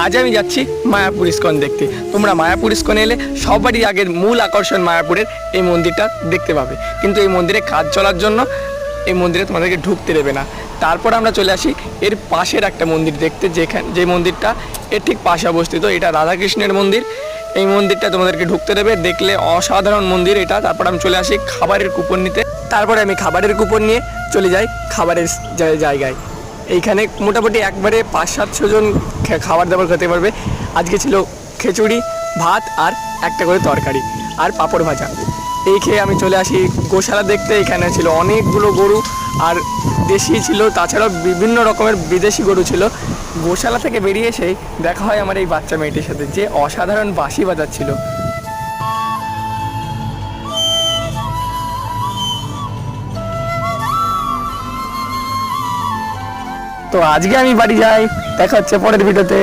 আজ আমি যাচ্ছি মায়াপুর ইস্কন দেখতে। তোমরা মায়াপুর ইস্কনে এলে সবারই আগের মূল আকর্ষণ মায়াপুরের এই মন্দিরটা দেখতে পাবে, কিন্তু এই মন্দিরে কাজ চলার জন্য এই মন্দিরে তোমাদেরকে ঢুকতে দেবে না। তারপর আমরা চলে আসি এর পাশের একটা মন্দির দেখতে, যে মন্দিরটা এর ঠিক পাশে অবস্থিত। এটা রাধাকৃষ্ণের মন্দির। এই মন্দিরটা তোমাদেরকে ঢুকতে দেবে, দেখলে অসাধারণ মন্দির এটা। তারপর আমি চলে আসি খাবারের কুপন নিতে। তারপরে আমি খাবারের কুপন নিয়ে চলে যাই খাবারের জায়গায়। এইখানে মোটামুটি একবারে 500-700 জন খাবার দাবার খেতে পারবে। আজকে ছিল খিচুড়ি, ভাত আর একটা করে তরকারি আর পাঁপড় ভাজা। এই খেয়ে আমি চলে আসি গোশালা দেখতে। এখানে ছিল অনেকগুলো গরু আর দেশি ছিল, তাছাড়াও বিভিন্ন রকমের বিদেশি গরু ছিল। গোশালা থেকে বেরিয়ে এসেই দেখা হয় আমার এই বাচ্চা মেয়েটির সাথে, যে অসাধারণ বাঁশি বাজাচ্ছিল। তো আজকে আমি বাড়ি যাই, দেখা হচ্ছে পরের ভিডিওতে।